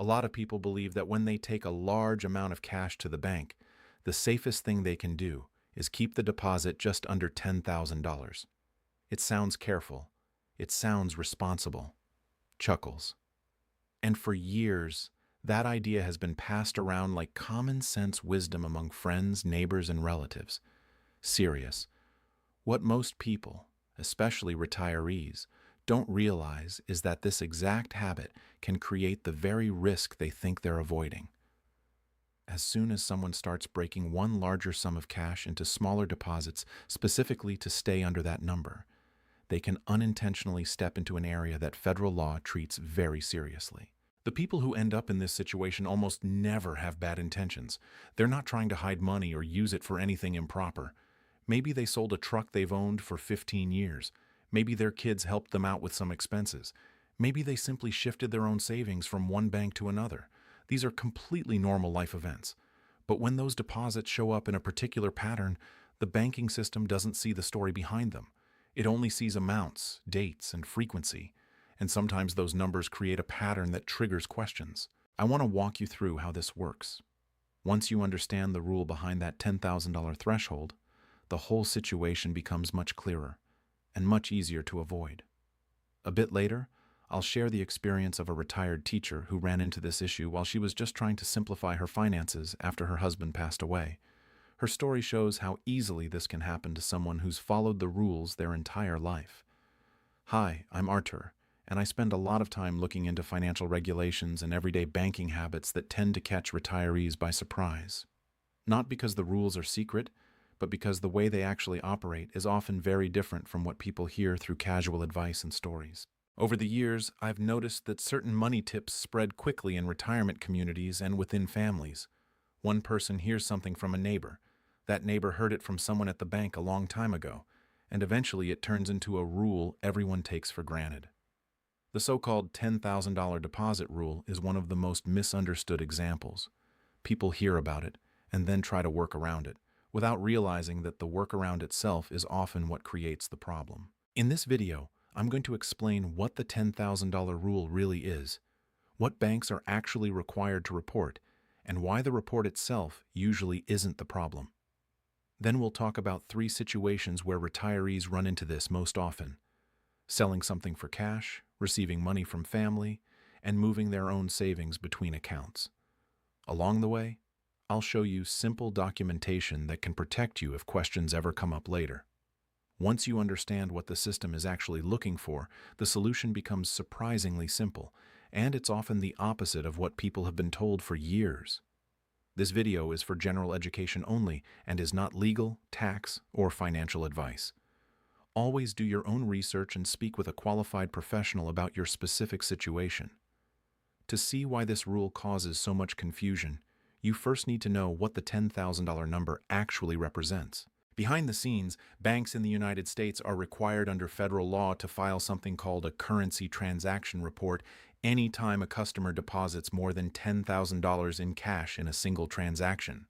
A lot of people believe that when they take a large amount of cash to the bank, the safest thing they can do is keep the deposit just under $10,000. It sounds careful. It sounds responsible. Chuckles. And for years, that idea has been passed around like common sense wisdom among friends, neighbors, and relatives. Serious. What most people, especially retirees, don't realize is that this exact habit can create the very risk they think they're avoiding. As soon as someone starts breaking one larger sum of cash into smaller deposits specifically to stay under that number, they can unintentionally step into an area that federal law treats very seriously. The people who end up in this situation almost never have bad intentions. They're not trying to hide money or use it for anything improper. Maybe they sold a truck they've owned for 15 years. Maybe their kids helped them out with some expenses. Maybe they simply shifted their own savings from one bank to another. These are completely normal life events. But when those deposits show up in a particular pattern, the banking system doesn't see the story behind them. It only sees amounts, dates, and frequency. And sometimes those numbers create a pattern that triggers questions. I want to walk you through how this works. Once you understand the rule behind that $10,000 threshold, the whole situation becomes much clearer and much easier to avoid. A bit later, I'll share the experience of a retired teacher who ran into this issue while she was just trying to simplify her finances after her husband passed away. Her story shows how easily this can happen to someone who's followed the rules their entire life. Hi, I'm Artur, and I spend a lot of time looking into financial regulations and everyday banking habits that tend to catch retirees by surprise. Not because the rules are secret, but because the way they actually operate is often very different from what people hear through casual advice and stories. Over the years, I've noticed that certain money tips spread quickly in retirement communities and within families. One person hears something from a neighbor. That neighbor heard it from someone at the bank a long time ago, and eventually it turns into a rule everyone takes for granted. The so-called $10,000 deposit rule is one of the most misunderstood examples. People hear about it and then try to work around it, without realizing that the workaround itself is often what creates the problem. In this video, I'm going to explain what the $10,000 rule really is, what banks are actually required to report, and why the report itself usually isn't the problem. Then we'll talk about 3 situations where retirees run into this most often: selling something for cash, receiving money from family, and moving their own savings between accounts. Along the way, I'll show you simple documentation that can protect you if questions ever come up later. Once you understand what the system is actually looking for, the solution becomes surprisingly simple, and it's often the opposite of what people have been told for years. This video is for general education only and is not legal, tax, or financial advice. Always do your own research and speak with a qualified professional about your specific situation. To see why this rule causes so much confusion, you first need to know what the $10,000 number actually represents. Behind the scenes, banks in the United States are required under federal law to file something called a currency transaction report anytime a customer deposits more than $10,000 in cash in a single transaction.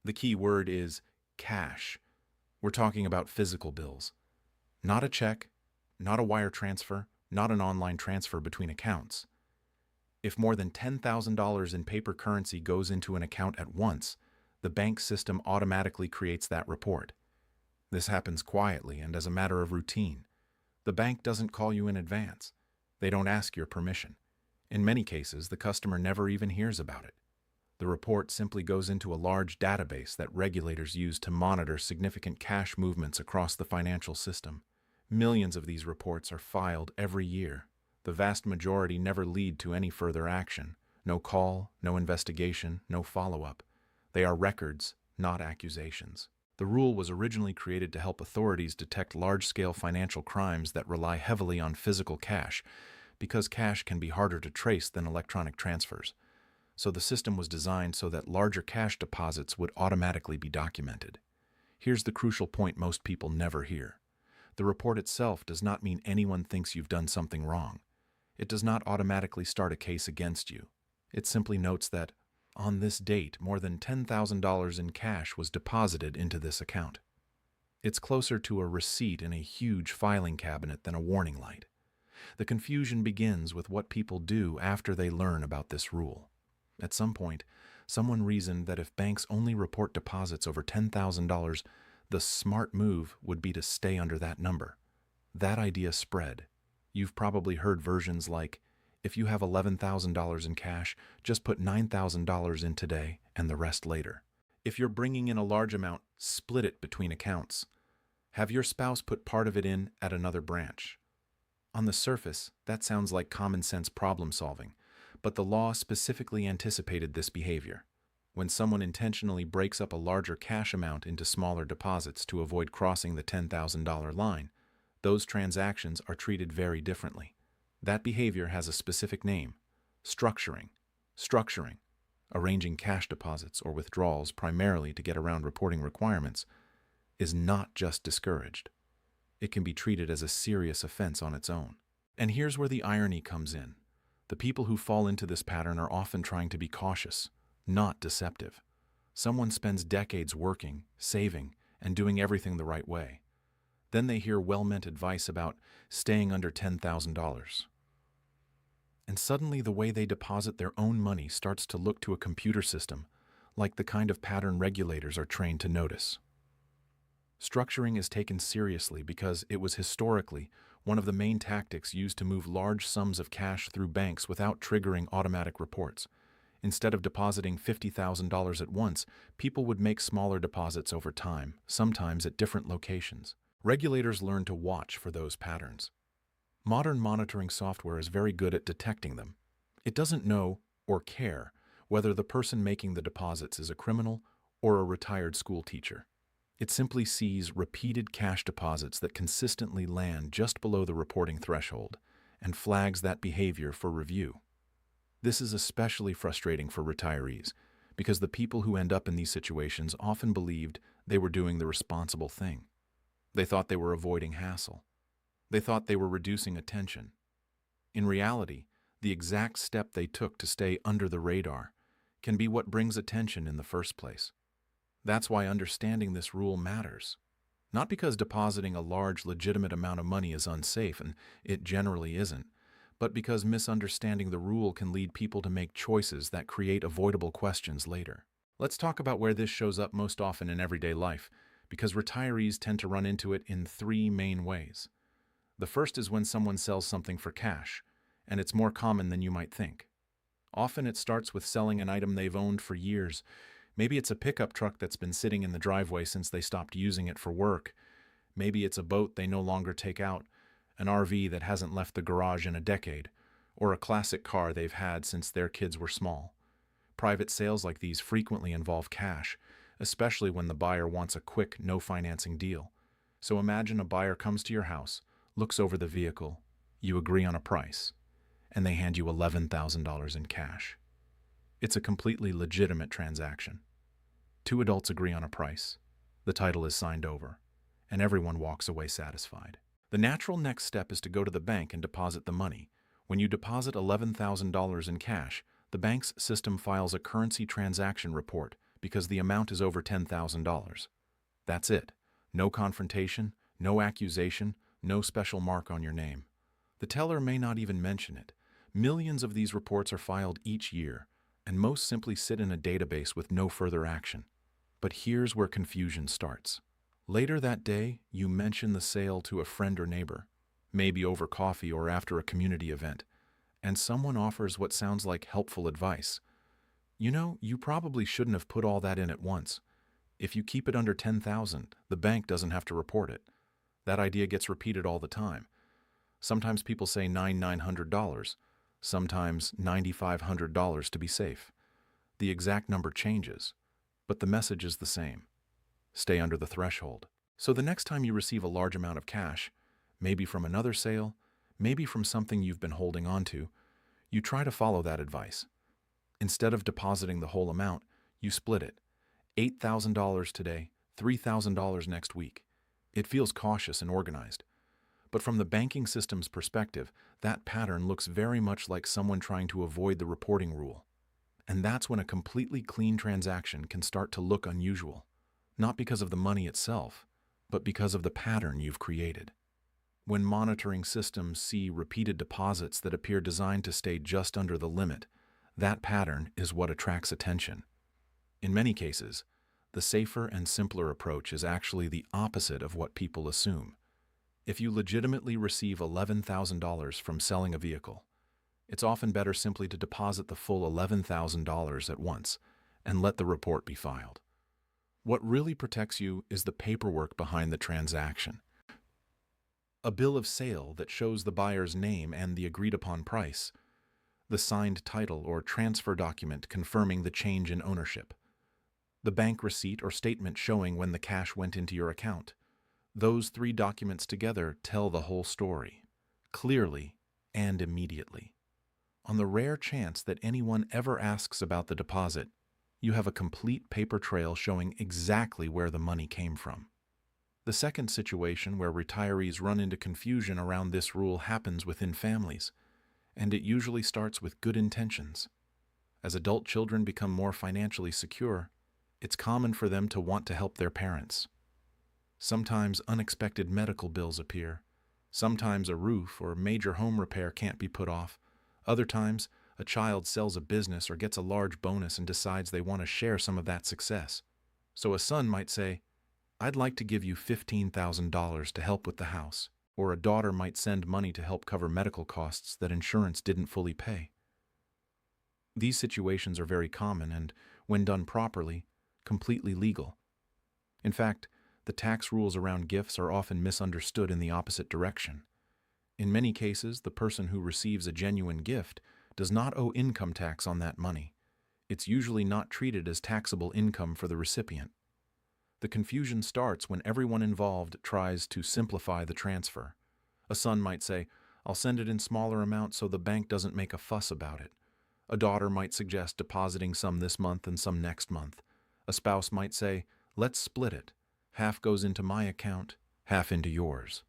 The key word is cash. We're talking about physical bills. Not a check, not a wire transfer, not an online transfer between accounts. If more than $10,000 in paper currency goes into an account at once, the bank system automatically creates that report. This happens quietly and as a matter of routine. The bank doesn't call you in advance. They don't ask your permission. In many cases, the customer never even hears about it. The report simply goes into a large database that regulators use to monitor significant cash movements across the financial system. Millions of these reports are filed every year. The vast majority never lead to any further action. No call, no investigation, no follow-up. They are records, not accusations. The rule was originally created to help authorities detect large-scale financial crimes that rely heavily on physical cash, because cash can be harder to trace than electronic transfers. So the system was designed so that larger cash deposits would automatically be documented. Here's the crucial point most people never hear. The report itself does not mean anyone thinks you've done something wrong. It does not automatically start a case against you. It simply notes that, on this date, more than $10,000 in cash was deposited into this account. It's closer to a receipt in a huge filing cabinet than a warning light. The confusion begins with what people do after they learn about this rule. At some point, someone reasoned that if banks only report deposits over $10,000, the smart move would be to stay under that number. That idea spread. You've probably heard versions like, if you have $11,000 in cash, just put $9,000 in today and the rest later. If you're bringing in a large amount, split it between accounts. Have your spouse put part of it in at another branch. On the surface, that sounds like common sense problem solving, but the law specifically anticipated this behavior. When someone intentionally breaks up a larger cash amount into smaller deposits to avoid crossing the $10,000 line, those transactions are treated very differently. That behavior has a specific name: structuring. Structuring, arranging cash deposits or withdrawals primarily to get around reporting requirements, is not just discouraged. It can be treated as a serious offense on its own. And here's where the irony comes in. The people who fall into this pattern are often trying to be cautious, not deceptive. Someone spends decades working, saving, and doing everything the right way. Then they hear well-meant advice about staying under $10,000. And suddenly the way they deposit their own money starts to look to a computer system like the kind of pattern regulators are trained to notice. Structuring is taken seriously because it was historically one of the main tactics used to move large sums of cash through banks without triggering automatic reports. Instead of depositing $50,000 at once, people would make smaller deposits over time, sometimes at different locations. Regulators learn to watch for those patterns. Modern monitoring software is very good at detecting them. It doesn't know or care whether the person making the deposits is a criminal or a retired school teacher. It simply sees repeated cash deposits that consistently land just below the reporting threshold and flags that behavior for review. This is especially frustrating for retirees because the people who end up in these situations often believed they were doing the responsible thing. They thought they were avoiding hassle. They thought they were reducing attention. In reality, the exact step they took to stay under the radar can be what brings attention in the first place. That's why understanding this rule matters. Not because depositing a large, legitimate amount of money is unsafe, and it generally isn't, but because misunderstanding the rule can lead people to make choices that create avoidable questions later. Let's talk about where this shows up most often in everyday life, because retirees tend to run into it in three main ways. The first is when someone sells something for cash, and it's more common than you might think. Often it starts with selling an item they've owned for years. Maybe it's a pickup truck that's been sitting in the driveway since they stopped using it for work. Maybe it's a boat they no longer take out, an RV that hasn't left the garage in a decade, or a classic car they've had since their kids were small. Private sales like these frequently involve cash, especially when the buyer wants a quick, no-financing deal. So imagine a buyer comes to your house, looks over the vehicle, you agree on a price, and they hand you $11,000 in cash. It's a completely legitimate transaction. Two adults agree on a price, the title is signed over, and everyone walks away satisfied. The natural next step is to go to the bank and deposit the money. When you deposit $11,000 in cash, the bank's system files a currency transaction report because the amount is over $10,000. That's it. No confrontation, no accusation, no special mark on your name. The teller may not even mention it. Millions of these reports are filed each year, and most simply sit in a database with no further action. But here's where confusion starts. Later that day, you mention the sale to a friend or neighbor, maybe over coffee or after a community event, and someone offers what sounds like helpful advice. You know, you probably shouldn't have put all that in at once. If you keep it under $10,000, the bank doesn't have to report it. That idea gets repeated all the time. Sometimes people say $9,900, sometimes $9,500 to be safe. The exact number changes, but the message is the same. Stay under the threshold. So the next time you receive a large amount of cash, maybe from another sale, maybe from something you've been holding on to, you try to follow that advice. Instead of depositing the whole amount, you split it. $8,000 today, $3,000 next week. It feels cautious and organized. But from the banking system's perspective, that pattern looks very much like someone trying to avoid the reporting rule. And that's when a completely clean transaction can start to look unusual, not because of the money itself, but because of the pattern you've created. When monitoring systems see repeated deposits that appear designed to stay just under the limit, that pattern is what attracts attention. In many cases, the safer and simpler approach is actually the opposite of what people assume. If you legitimately receive $11,000 from selling a vehicle, it's often better simply to deposit the full $11,000 at once and let the report be filed. What really protects you is the paperwork behind the transaction. A bill of sale that shows the buyer's name and the agreed-upon price, the signed title or transfer document confirming the change in ownership, the bank receipt or statement showing when the cash went into your account. Those three documents together tell the whole story, clearly and immediately. On the rare chance that anyone ever asks about the deposit, you have a complete paper trail showing exactly where the money came from. The second situation where retirees run into confusion around this rule happens within families, and it usually starts with good intentions. As adult children become more financially secure, it's common for them to want to help their parents. Sometimes unexpected medical bills appear. Sometimes a roof or major home repair can't be put off. Other times, a child sells a business or gets a large bonus and decides they want to share some of that success. So a son might say, "I'd like to give you $15,000 to help with the house," or a daughter might send money to help cover medical costs that insurance didn't fully pay. These situations are very common and, when done properly, completely legal. In fact, the tax rules around gifts are often misunderstood in the opposite direction. In many cases, the person who receives a genuine gift does not owe income tax on that money. It's usually not treated as taxable income for the recipient. The confusion starts when everyone involved tries to simplify the transfer. A son might say, "I'll send it in smaller amounts so the bank doesn't make a fuss about it." A daughter might suggest depositing some this month and some next month. A spouse might say, "Let's split it. Half goes into my account, half into yours."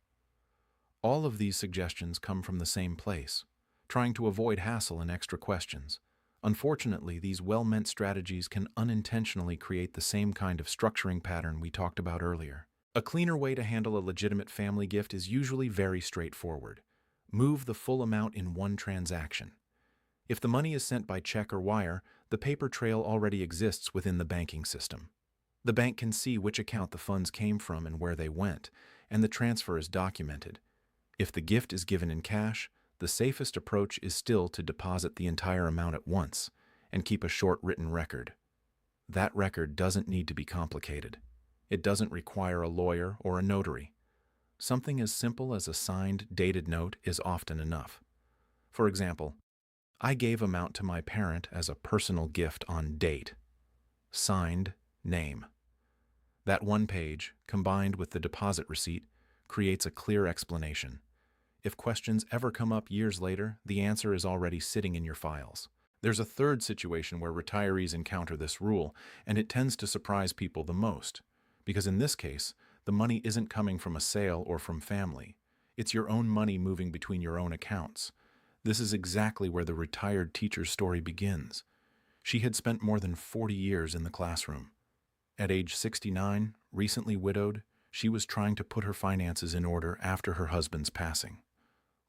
All of these suggestions come from the same place, trying to avoid hassle and extra questions. Unfortunately, these well-meant strategies can unintentionally create the same kind of structuring pattern we talked about earlier. A cleaner way to handle a legitimate family gift is usually very straightforward. Move the full amount in one transaction. If the money is sent by check or wire, the paper trail already exists within the banking system. The bank can see which account the funds came from and where they went, and the transfer is documented. If the gift is given in cash, the safest approach is still to deposit the entire amount at once and keep a short written record. That record doesn't need to be complicated. It doesn't require a lawyer or a notary. Something as simple as a signed, dated note is often enough. For example, "I gave amount to my parent as a personal gift on date. Signed, name." That one page, combined with the deposit receipt, creates a clear explanation. If questions ever come up years later, the answer is already sitting in your files. There's a third situation where retirees encounter this rule, and it tends to surprise people the most, because in this case, the money isn't coming from a sale or from family. It's your own money moving between your own accounts. This is exactly where the retired teacher's story begins. She had spent more than 40 years in the classroom. At age 69, recently widowed, she was trying to put her finances in order after her husband's passing.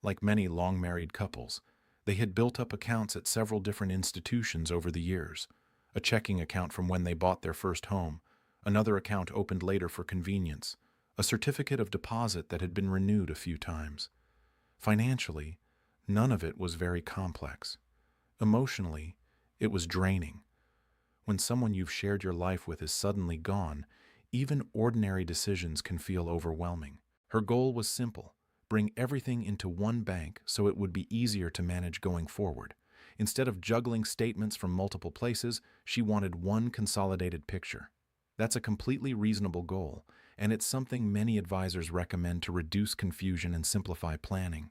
Like many long-married couples, they had built up accounts at several different institutions over the years. A checking account from when they bought their first home, another account opened later for convenience, a certificate of deposit that had been renewed a few times. Financially, none of it was very complex. Emotionally, it was draining. When someone you've shared your life with is suddenly gone, even ordinary decisions can feel overwhelming. Her goal was simple: bring everything into one bank so it would be easier to manage going forward. Instead of juggling statements from multiple places, she wanted one consolidated picture. That's a completely reasonable goal, and it's something many advisors recommend to reduce confusion and simplify planning.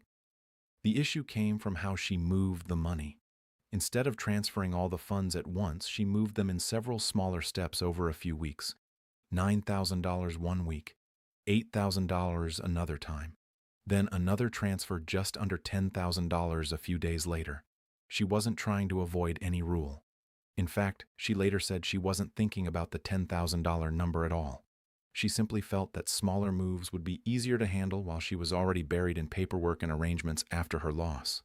The issue came from how she moved the money. Instead of transferring all the funds at once, she moved them in several smaller steps over a few weeks. $9,000 one week, $8,000 another time, then another transfer just under $10,000 a few days later. She wasn't trying to avoid any rule. In fact, she later said she wasn't thinking about the $10,000 number at all. She simply felt that smaller moves would be easier to handle while she was already buried in paperwork and arrangements after her loss.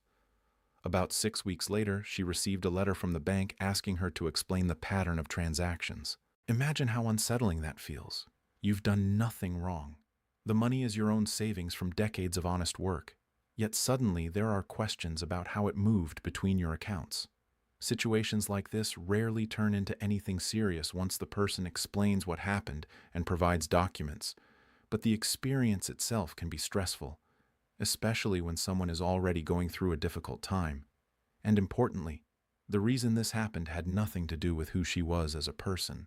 About 6 weeks later, she received a letter from the bank asking her to explain the pattern of transactions. Imagine how unsettling that feels. You've done nothing wrong. The money is your own savings from decades of honest work. Yet suddenly there are questions about how it moved between your accounts. Situations like this rarely turn into anything serious once the person explains what happened and provides documents, but the experience itself can be stressful, especially when someone is already going through a difficult time. And importantly, the reason this happened had nothing to do with who she was as a person.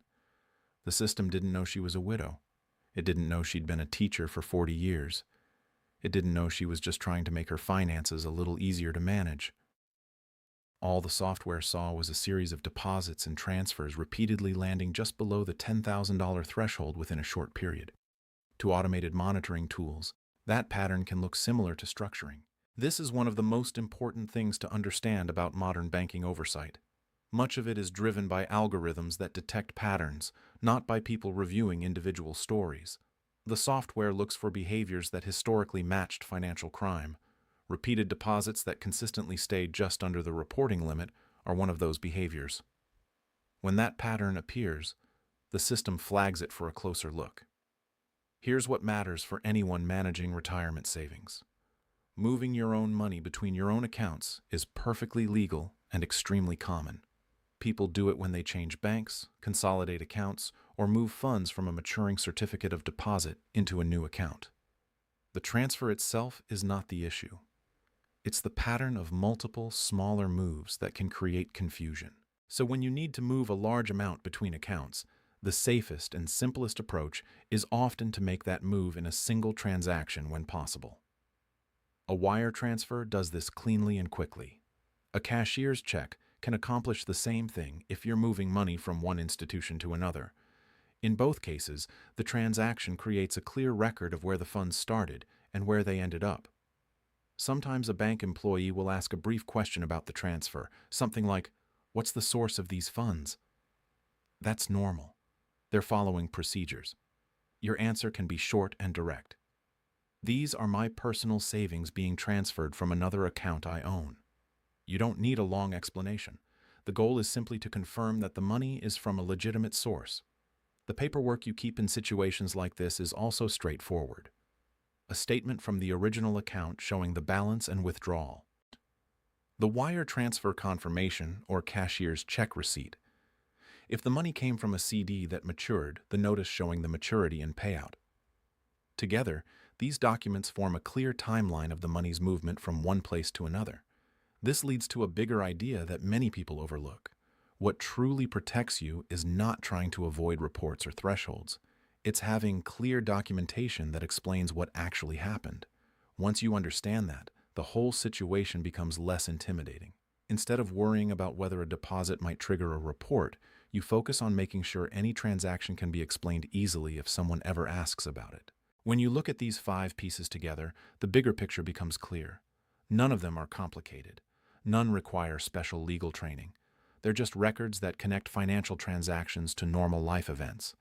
The system didn't know she was a widow. It didn't know she'd been a teacher for 40 years. It didn't know she was just trying to make her finances a little easier to manage. All the software saw was a series of deposits and transfers repeatedly landing just below the $10,000 threshold within a short period. To automated monitoring tools, that pattern can look similar to structuring. This is one of the most important things to understand about modern banking oversight. Much of it is driven by algorithms that detect patterns, not by people reviewing individual stories. The software looks for behaviors that historically matched financial crime. Repeated deposits that consistently stay just under the reporting limit are one of those behaviors. When that pattern appears, the system flags it for a closer look. Here's what matters for anyone managing retirement savings. Moving your own money between your own accounts is perfectly legal and extremely common. People do it when they change banks, consolidate accounts, or move funds from a maturing certificate of deposit into a new account. The transfer itself is not the issue. It's the pattern of multiple, smaller moves that can create confusion. So when you need to move a large amount between accounts, the safest and simplest approach is often to make that move in a single transaction when possible. A wire transfer does this cleanly and quickly. A cashier's check can accomplish the same thing if you're moving money from one institution to another. In both cases, the transaction creates a clear record of where the funds started and where they ended up. Sometimes a bank employee will ask a brief question about the transfer, something like, "What's the source of these funds?" That's normal. They're following procedures. Your answer can be short and direct. "These are my personal savings being transferred from another account I own." You don't need a long explanation. The goal is simply to confirm that the money is from a legitimate source. The paperwork you keep in situations like this is also straightforward. A statement from the original account showing the balance and withdrawal. The wire transfer confirmation or cashier's check receipt. If the money came from a CD that matured, the notice showing the maturity and payout. Together, these documents form a clear timeline of the money's movement from one place to another. This leads to a bigger idea that many people overlook. What truly protects you is not trying to avoid reports or thresholds. It's having clear documentation that explains what actually happened. Once you understand that, the whole situation becomes less intimidating. Instead of worrying about whether a deposit might trigger a report, you focus on making sure any transaction can be explained easily if someone ever asks about it. When you look at these 5 pieces together, the bigger picture becomes clear. None of them are complicated. None require special legal training. They're just records that connect financial transactions to normal life events.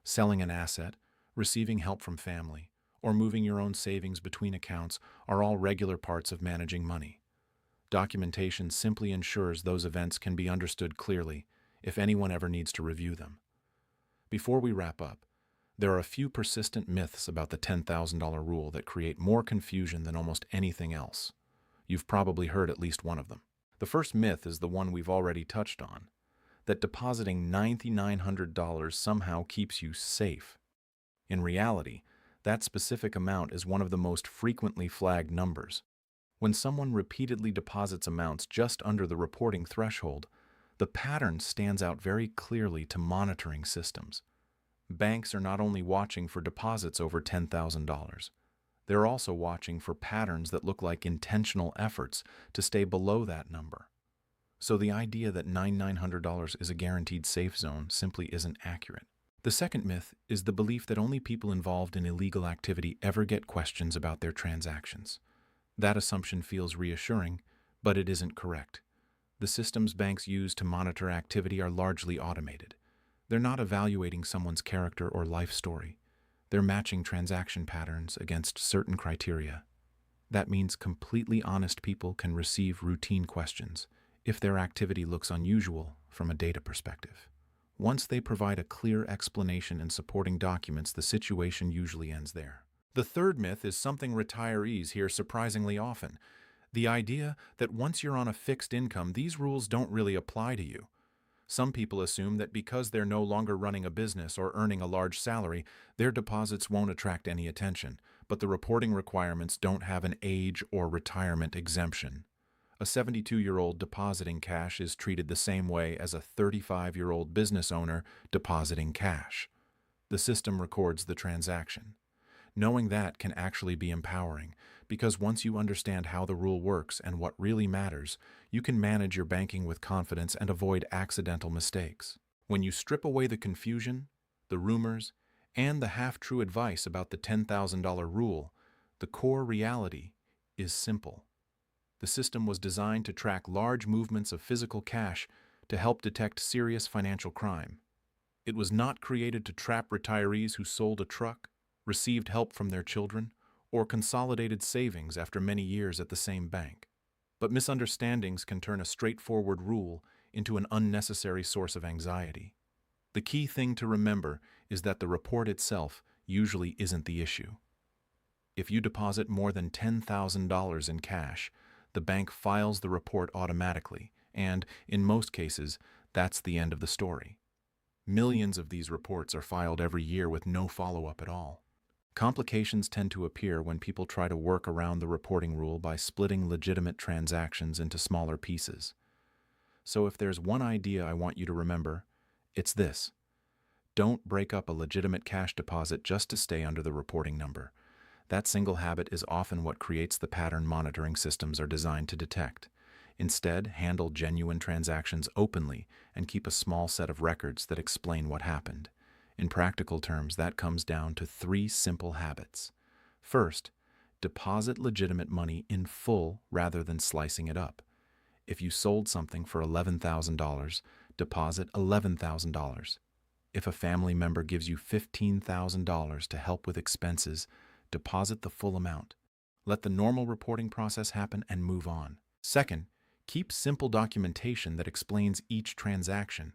Selling an asset, receiving help from family, or moving your own savings between accounts are all regular parts of managing money. Documentation simply ensures those events can be understood clearly if anyone ever needs to review them. Before we wrap up, there are a few persistent myths about the $10,000 rule that create more confusion than almost anything else. You've probably heard at least one of them. The first myth is the one we've already touched on, that depositing $9,900 somehow keeps you safe. In reality, that specific amount is one of the most frequently flagged numbers. When someone repeatedly deposits amounts just under the reporting threshold, the pattern stands out very clearly to monitoring systems. Banks are not only watching for deposits over $10,000, they're also watching for patterns that look like intentional efforts to stay below that number. So the idea that $9,900 is a guaranteed safe zone simply isn't accurate. The second myth is the belief that only people involved in illegal activity ever get questions about their transactions. That assumption feels reassuring, but it isn't correct. The systems banks use to monitor activity are largely automated. They're not evaluating someone's character or life story. They're matching transaction patterns against certain criteria. That means completely honest people can receive routine questions if their activity looks unusual from a data perspective. Once they provide a clear explanation and supporting documents, the situation usually ends there. The third myth is something retirees hear surprisingly often: the idea that once you're on a fixed income, these rules don't really apply to you. Some people assume that because they're no longer running a business or earning a large salary, their deposits won't attract any attention, but the reporting requirements don't have an age or retirement exemption. A 72-year-old depositing cash is treated the same way as a 35-year-old business owner depositing cash. The system records the transaction. Knowing that can actually be empowering, because once you understand how the rule works and what really matters, you can manage your banking with confidence and avoid accidental mistakes. When you strip away the confusion, the rumors, and the half-true advice about the $10,000 rule, the core reality is simple. The system was designed to track large movements of physical cash to help detect serious financial crime. It was not created to trap retirees who sold a truck, received help from their children, or consolidated savings after many years at the same bank. But misunderstandings can turn a straightforward rule into an unnecessary source of anxiety. The key thing to remember is that the report itself usually isn't the issue. If you deposit more than $10,000 in cash, the bank files the report automatically, and, in most cases, that's the end of the story. Millions of these reports are filed every year with no follow-up at all. Complications tend to appear when people try to work around the reporting rule by splitting legitimate transactions into smaller pieces. So if there's one idea I want you to remember, it's this: don't break up a legitimate cash deposit just to stay under the reporting number. That single habit is often what creates the pattern monitoring systems are designed to detect. Instead, handle genuine transactions openly and keep a small set of records that explain what happened. In practical terms, that comes down to 3 simple habits. First, deposit legitimate money in full rather than slicing it up. If you sold something for $11,000, deposit $11,000. If a family member gives you $15,000 to help with expenses, deposit the full amount. Let the normal reporting process happen and move on. Second, keep simple documentation that explains each transaction.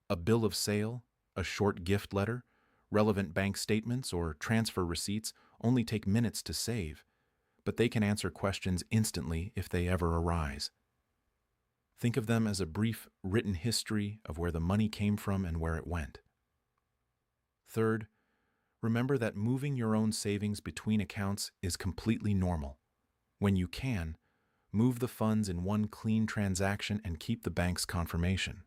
A bill of sale, a short gift letter, relevant bank statements, or transfer receipts only take minutes to save, but they can answer questions instantly if they ever arise. Think of them as a brief written history of where the money came from and where it went. Third, remember that moving your own savings between accounts is completely normal. When you can, move the funds in one clean transaction and keep the bank's confirmation.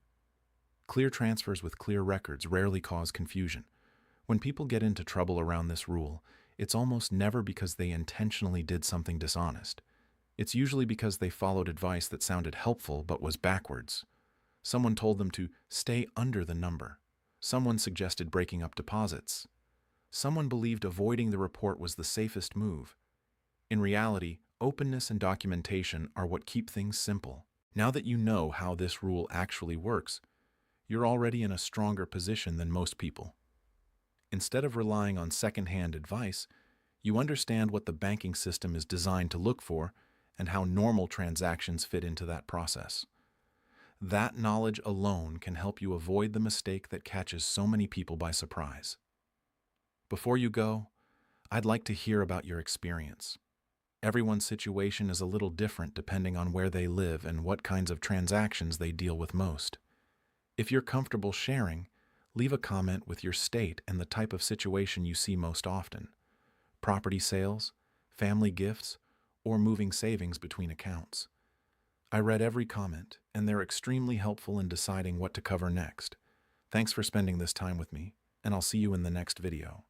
Clear transfers with clear records rarely cause confusion. When people get into trouble around this rule, it's almost never because they intentionally did something dishonest. It's usually because they followed advice that sounded helpful but was backwards. Someone told them to stay under the number. Someone suggested breaking up deposits. Someone believed avoiding the report was the safest move. In reality, openness and documentation are what keep things simple. Now that you know how this rule actually works, you're already in a stronger position than most people. Instead of relying on second-hand advice, you understand what the banking system is designed to look for and how normal transactions fit into that process. That knowledge alone can help you avoid the mistake that catches so many people by surprise. Before you go, I'd like to hear about your experience. Everyone's situation is a little different depending on where they live and what kinds of transactions they deal with most. If you're comfortable sharing, leave a comment with your state and the type of situation you see most often: property sales, family gifts, or moving savings between accounts. I read every comment, and they're extremely helpful in deciding what to cover next. Thanks for spending this time with me, and I'll see you in the next video.